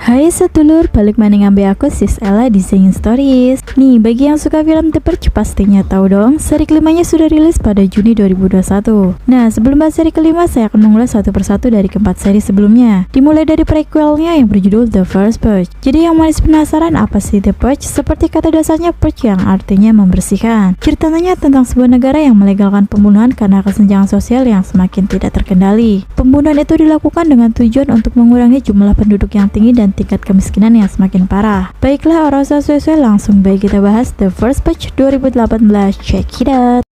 Hai sedulur, balik maning ambe aku sis Ella di Singing Stories. Nih, bagi yang suka film The Purge pastinya tahu dong, seri kelimanya sudah rilis pada Juni 2021. Nah, sebelum bahas seri kelima, saya akan mengulas satu persatu dari keempat seri sebelumnya. Dimulai dari prequelnya yang berjudul The First Purge. Jadi yang manis penasaran apa sih The Purge? Seperti kata dasarnya purge yang artinya membersihkan. Ceritanya tentang sebuah negara yang melegalkan pembunuhan karena kesenjangan sosial yang semakin tidak terkendali. Pembunuhan itu dilakukan dengan tujuan untuk mengurangi jumlah penduduk yang tinggi dan tingkat kemiskinan yang semakin parah. Baiklah, orang usah suwe-suwe, langsung baik kita bahas The First Purge 2018. Check it out.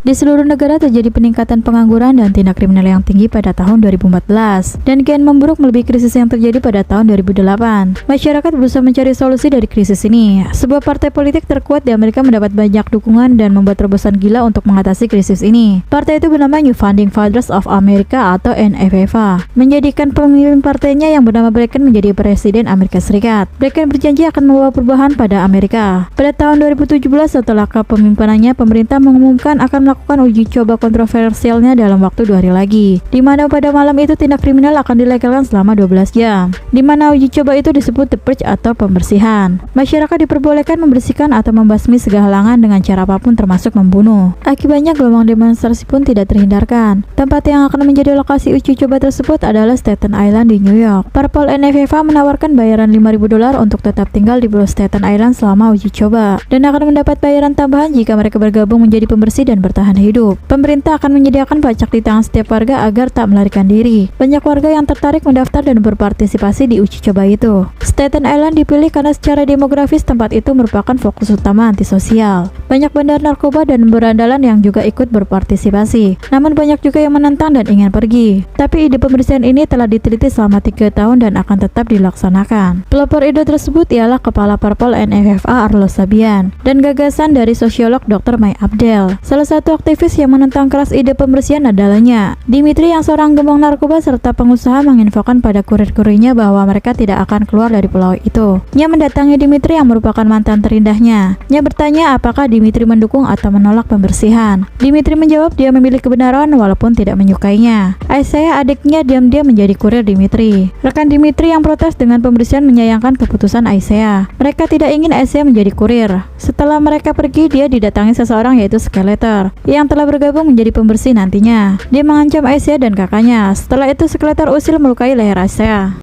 Di seluruh negara terjadi peningkatan pengangguran dan tindak kriminal yang tinggi pada tahun 2014 dan kian memburuk melebihi krisis yang terjadi pada tahun 2008. Masyarakat berusaha mencari solusi dari krisis ini. Sebuah partai politik terkuat di Amerika mendapat banyak dukungan dan membuat terobosan gila untuk mengatasi krisis ini. Partai itu bernama New Founding Fathers of America atau NFFA, menjadikan pemimpin partainya yang bernama Brecon menjadi presiden Amerika Serikat. Brecon berjanji akan membawa perubahan pada Amerika. Pada tahun 2017 setelah kepemimpinannya, pemerintah mengumumkan akan melakukan uji coba kontroversialnya dalam waktu 2 hari lagi, di mana pada malam itu tindak kriminal akan dilegalkan selama 12 jam, di mana uji coba itu disebut The Purge atau pembersihan. Masyarakat diperbolehkan membersihkan atau membasmi segala halangan dengan cara apapun termasuk membunuh. Akibatnya gelombang demonstrasi pun tidak terhindarkan. Tempat yang akan menjadi lokasi uji coba tersebut adalah Staten Island di New York. Parpol NFFA menawarkan bayaran $5.000 untuk tetap tinggal di Pulau Staten Island selama uji coba, dan akan mendapat bayaran tambahan jika mereka bergabung menjadi pembersih dan bertahan hidup. Pemerintah akan menyediakan pajak di tangan setiap warga agar tak melarikan diri. Banyak warga yang tertarik mendaftar dan berpartisipasi di uji coba itu. Staten Island dipilih karena secara demografis tempat itu merupakan fokus utama antisosial. Banyak bandar narkoba dan berandalan yang juga ikut berpartisipasi. Namun banyak juga yang menentang dan ingin pergi. Tapi ide pembersihan ini telah diteliti selama 3 tahun dan akan tetap dilaksanakan. Pelopor ide tersebut ialah Kepala Parpol NFFA Arlo Sabian dan gagasan dari sosiolog Dr. May Abdel. Salah satu aktivis yang menentang keras ide pembersihan adalahnya Dimitri, yang seorang gembong narkoba serta pengusaha, menginfokan pada kurir-kurirnya bahwa mereka tidak akan keluar dari pulau itu. Nya mendatangi Dimitri yang merupakan mantan terindahnya. Nya bertanya apakah Dimitri mendukung atau menolak pembersihan. Dimitri menjawab dia memilih kebenaran walaupun tidak menyukainya. Aisyah, adiknya, diam-diam menjadi kurir Dimitri. Rekan Dimitri yang protes dengan pembersihan menyayangkan keputusan Aisyah. Mereka tidak ingin Aisyah menjadi kurir. Setelah mereka pergi, dia didatangi seseorang yaitu Skeletor yang telah bergabung menjadi pembersih nantinya. Dia mengancam Aisyah dan kakaknya. Setelah itu Skeletor usil melukai leher Aisyah.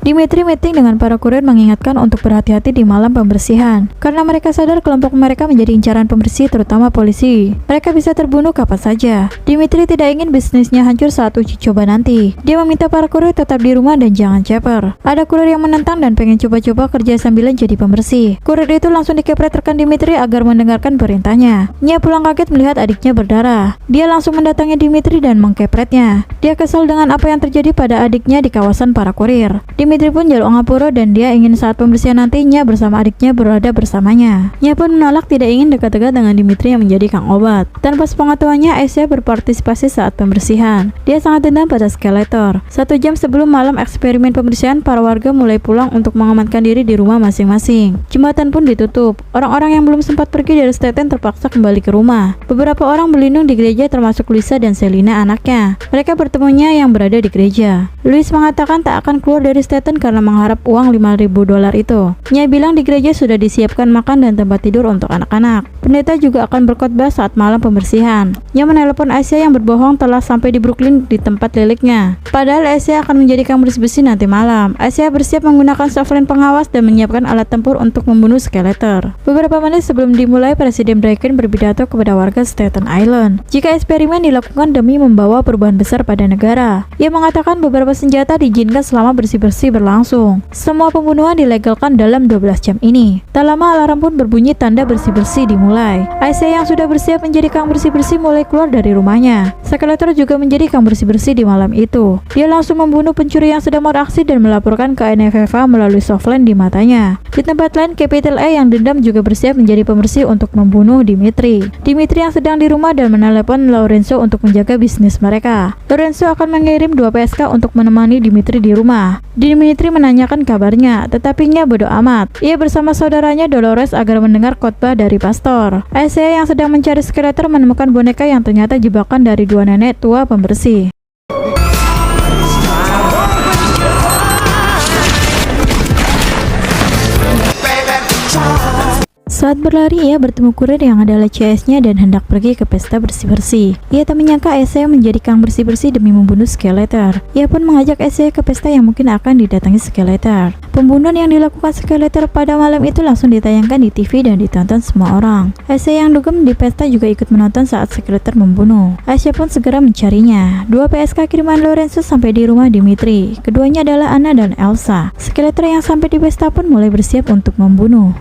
Dimitri meeting dengan para kurir mengingatkan untuk berhati-hati di malam pembersihan karena mereka sadar kelompok mereka menjadi incaran pembersih, terutama polisi. Mereka bisa terbunuh kapan saja. Dimitri tidak ingin bisnisnya hancur saat uji coba nanti. Dia meminta para kurir tetap di rumah dan jangan caper. Ada kurir yang menentang dan pengen coba-coba kerja sambilan jadi pembersih. Kurir itu langsung dikepret rekan Dimitri agar mendengarkan perintahnya. Nya pulang kaget melihat adiknya berdarah. Dia langsung mendatangi Dimitri dan mengkepretnya. Dia kesal dengan apa yang terjadi pada adiknya di kawasan para kurir. Dimitri pun jaluk ngapura dan dia ingin saat pembersihan nantinya bersama adiknya berada bersamanya. Nya pun menolak, tidak ingin dekat-dekat dengan Dimitri yang menjadi kang obat. Tanpa sepengetahuannya, Aisyah berpartisipasi saat pembersihan. Dia sangat dendam pada Skeletor. 1 jam sebelum malam eksperimen pembersihan, para warga mulai pulang untuk mengamankan diri di rumah masing-masing. Jembatan pun ditutup. Orang-orang yang belum sempat pergi dari Staten terpaksa kembali ke rumah. Beberapa orang berlindung di gereja termasuk Luisa dan Selina anaknya. Mereka bertemunya yang berada di gereja. Louis mengatakan tak akan keluar dari Staten karena mengharap uang $5.000 itu. Nya bilang di gereja sudah disiapkan makan dan tempat tidur untuk anak-anak. Pendeta juga akan berkhotbah saat malam pembersihan. Nya menelepon Aisyah yang berbohong telah sampai di Brooklyn di tempat liliknya. Padahal Aisyah akan menjadi kang bersih-bersih nanti malam. Aisyah bersiap menggunakan softline pengawas dan menyiapkan alat tempur untuk membunuh Skeletor. Beberapa menit sebelum dimulai, Presiden Brecon berpidato kepada warga Staten Island jika eksperimen dilakukan demi membawa perubahan besar pada negara. Ia mengatakan beberapa senjata diizinkan selama bersih-bersih berlangsung. Semua pembunuhan dilegalkan dalam 12 jam ini. Tak lama alarm pun berbunyi tanda bersih-bersih dimulai. Aisyah yang sudah bersiap menjadi kang bersih-bersih mulai keluar dari rumahnya. Skeletor juga menjadi kang bersih-bersih di malam itu. Dia langsung membunuh pencuri yang sedang beraksi dan melaporkan ke NFFA melalui softline di matanya. Di tempat lain, Capital A yang dendam juga bersiap menjadi pembersih untuk membunuh Dimitri. Dimitri yang sedang di rumah dan menelepon Lorenzo untuk menjaga bisnis mereka. Lorenzo akan mengirim 2 PSK untuk menemani Dimitri di rumah. Dimitri menanyakan kabarnya, tetapi Nya bodoh amat. Ia bersama saudaranya Dolores agar mendengar khotbah dari pastor. Isaiah yang sedang mencari Skeletor menemukan boneka yang ternyata jebakan dari 2 nenek tua pembersih. Saat berlari, ia bertemu kurir yang adalah CS-nya dan hendak pergi ke pesta bersih-bersih. Ia tak menyangka Isaiah menjadi kang bersih-bersih demi membunuh Skeletor. Ia pun mengajak Isaiah ke pesta yang mungkin akan didatangi Skeletor. Pembunuhan yang dilakukan Skeletor pada malam itu langsung ditayangkan di TV dan ditonton semua orang. Isaiah yang dugem di pesta juga ikut menonton saat Skeletor membunuh. Aisyah pun segera mencarinya. 2 PSK kiriman Lorenzo sampai di rumah Dimitri. Keduanya adalah Anna dan Elsa. Skeletor yang sampai di pesta pun mulai bersiap untuk membunuh.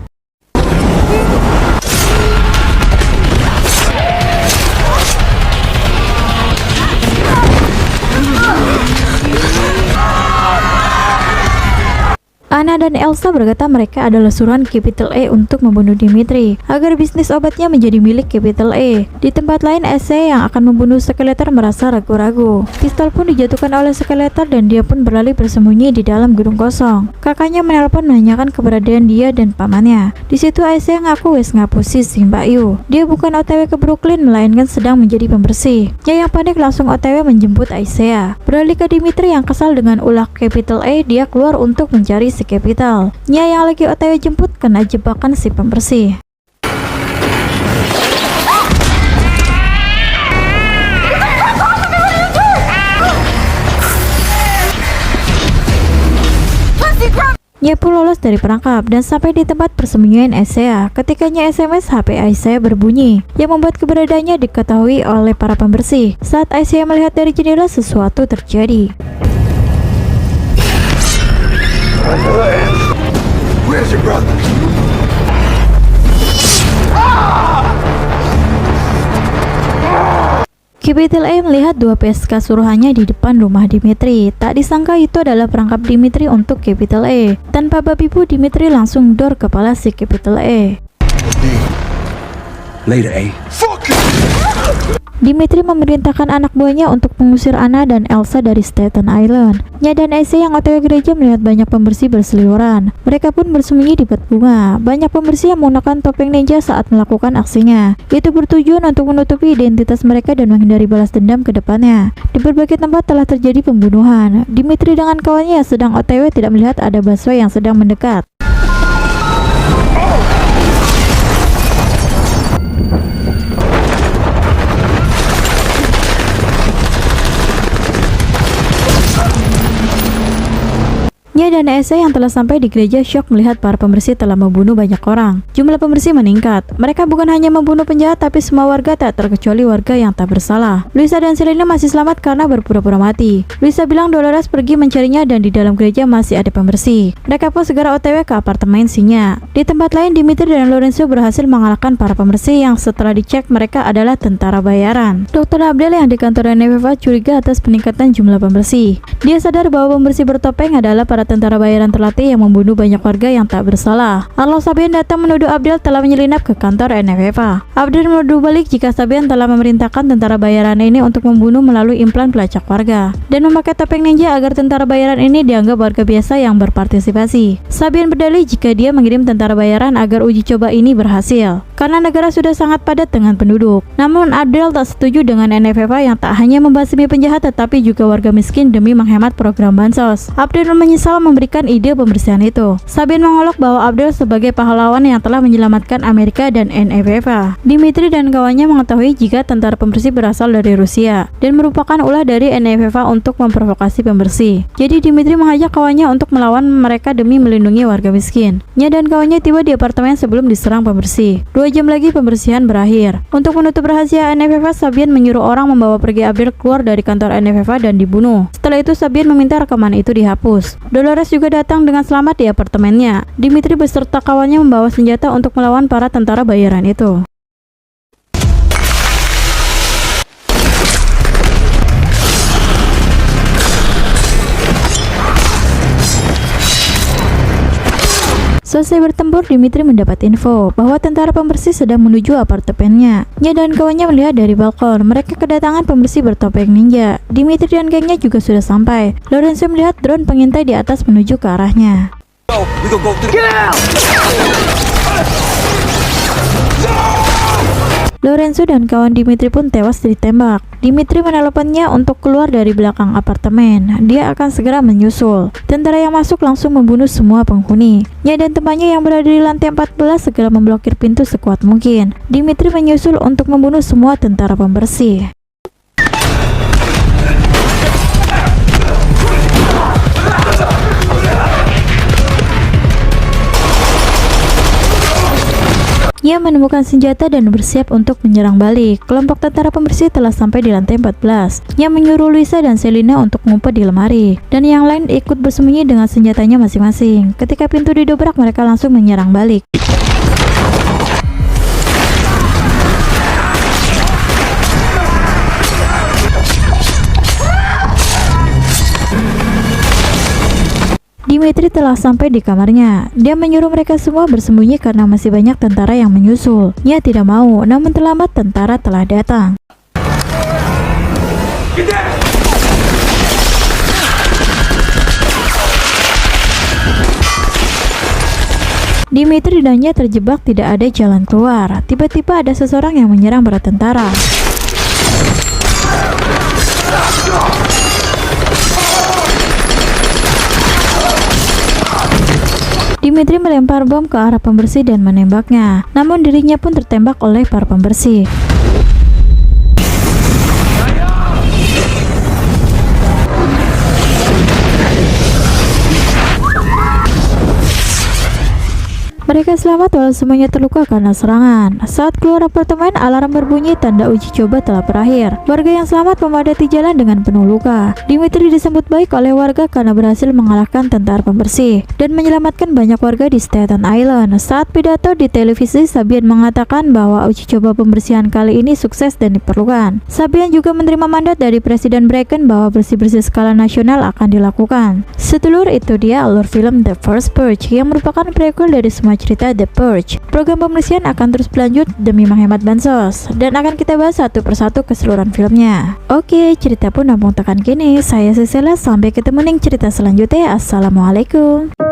Anna dan Elsa berkata mereka adalah suruhan Capital A untuk membunuh Dimitri agar bisnis obatnya menjadi milik Capital A. Di tempat lain, Isaiah yang akan membunuh Skeletor merasa ragu-ragu. Pistol pun dijatuhkan oleh Skeletor dan dia pun berlari bersembunyi di dalam gedung kosong. Kakaknya menelpon menanyakan keberadaan dia dan pamannya. Di situ Isaiah ngaku wes ngapusi si Mbak Yu. Dia bukan OTW ke Brooklyn melainkan sedang menjadi pembersih. Nya yang panik langsung OTW menjemput Isaiah. Beralih ke Dimitri yang kesal dengan ulah Capital A, dia keluar untuk mencari si Capital. Nya yang lagi OTW jemput kena jebakan si pembersih. Nya pun lolos dari perangkap dan sampai di tempat persembunyian Isaiah. Ketika Nya SMS, HP Isaiah berbunyi yang membuat keberadaannya diketahui oleh para pembersih. Saat Isaiah melihat dari jendela, sesuatu terjadi. Where's your brother? Capital A melihat 2 PSK suruhannya di depan rumah Dimitri. Tak disangka itu adalah perangkap Dimitri untuk Capital A. Tanpa babi bu, Dimitri langsung dor kepala si Capital A. Later, A. Fuck you! Dimitri memerintahkan anak buahnya untuk mengusir Anna dan Elsa dari Staten Island. Nya dan Isaiah yang OTW gereja melihat banyak pembersih berseliweran. Mereka pun bersembunyi di pot bunga. Banyak pembersih yang menggunakan topeng ninja saat melakukan aksinya. Itu bertujuan untuk menutupi identitas mereka dan menghindari balas dendam ke depannya. Di berbagai tempat telah terjadi pembunuhan. Dimitri dengan kawannya yang sedang OTW tidak melihat ada busway yang sedang mendekat. Nya dan Isaiah yang telah sampai di gereja syok melihat para pembersih telah membunuh banyak orang. Jumlah pembersih meningkat. Mereka bukan hanya membunuh penjahat, tapi semua warga tak terkecuali warga yang tak bersalah. Luisa dan Selena masih selamat karena berpura-pura mati. Luisa bilang Dolores pergi mencarinya dan di dalam gereja masih ada pembersih. Mereka pun segera OTW ke apartemen Nya. Di tempat lain, Dimitri dan Lorenzo berhasil mengalahkan para pembersih yang setelah dicek mereka adalah tentara bayaran. Dr. Abdel yang di kantor NFFA curiga atas peningkatan jumlah pembersih. Dia sadar bahwa pembersih bertopeng adalah para tentara bayaran terlatih yang membunuh banyak warga yang tak bersalah. Arlo Sabian datang menuduh Abdel telah menyelinap ke kantor NFFA. Abdel menuduh balik jika Sabian telah memerintahkan tentara bayaran ini untuk membunuh melalui implan pelacak warga dan memakai topeng ninja agar tentara bayaran ini dianggap warga biasa yang berpartisipasi. Sabian berdalih jika dia mengirim tentara bayaran agar uji coba ini berhasil karena negara sudah sangat padat dengan penduduk. Namun Abdel tak setuju dengan NFFA yang tak hanya membasmi penjahat tetapi juga warga miskin demi menghemat program bansos. Abdel menyesal memberikan ide pembersihan itu. Sabian mengolok bahwa Abdel sebagai pahlawan yang telah menyelamatkan Amerika dan NFFA. Dimitri dan kawannya mengetahui jika tentara pembersih berasal dari Rusia dan merupakan ulah dari NFFA untuk memprovokasi pembersih. Jadi Dimitri mengajak kawannya untuk melawan mereka demi melindungi warga miskin. Nya dan kawannya tiba di apartemen sebelum diserang pembersih. 2 jam lagi pembersihan berakhir. Untuk menutup rahasia NFFA, Sabian menyuruh orang membawa pergi Abdel keluar dari kantor NFFA dan dibunuh. Setelah itu Sabian meminta rekaman itu dihapus. Dolores juga datang dengan selamat di apartemennya. Dimitri beserta kawannya membawa senjata untuk melawan para tentara bayaran itu. Selesai bertempur, Dimitri mendapat info bahwa tentara pembersih sedang menuju apartemennya. Nya dan kawannya melihat dari balkon, mereka kedatangan pembersih bertopeng ninja. Dimitri dan gengnya juga sudah sampai. Lorenzo melihat drone pengintai di atas menuju ke arahnya. Lorenzo dan kawan Dimitri pun tewas ditembak. Dimitri meneleponnya untuk keluar dari belakang apartemen. Dia akan segera menyusul. Tentara yang masuk langsung membunuh semua penghuni. Nya dan temannya yang berada di lantai 14 segera memblokir pintu sekuat mungkin. Dimitri menyusul untuk membunuh semua tentara pembersih. Nya menemukan senjata dan bersiap untuk menyerang balik. Kelompok tentara pembersih telah sampai di lantai 14. Nya menyuruh Luisa dan Selina untuk ngumpet di lemari, dan yang lain ikut bersembunyi dengan senjatanya masing-masing. Ketika pintu didobrak, mereka langsung menyerang balik. Dimitri telah sampai di kamarnya. Dia menyuruh mereka semua bersembunyi karena masih banyak tentara yang menyusul. Nya tidak mau, namun terlambat, tentara telah datang. Dimitri dan Nya terjebak, tidak ada jalan keluar. Tiba-tiba ada seseorang yang menyerang para tentara. Dimitri melempar bom ke arah pembersih dan menembaknya, namun dirinya pun tertembak oleh para pembersih. Mereka selamat walau semuanya terluka karena serangan. Saat keluar apartemen, alarm berbunyi tanda uji coba telah berakhir. Warga yang selamat memadati jalan dengan penuh luka. Dimitri disambut baik oleh warga karena berhasil mengalahkan tentara pembersih dan menyelamatkan banyak warga di Staten Island. Saat pidato di televisi, Sabian mengatakan bahwa uji coba pembersihan kali ini sukses dan diperlukan. Sabian juga menerima mandat dari Presiden Reagan bahwa bersih-bersih skala nasional akan dilakukan. Sedulur, itu dia alur film The First Purge yang merupakan prequel dari semua cerita The Purge. Program pembersihan akan terus berlanjut demi menghemat bansos, dan akan kita bahas satu persatu keseluruhan filmnya. Oke, cerita pun nampung tekan kini. Saya Sisela, sampai ketemu nih cerita selanjutnya. Assalamualaikum.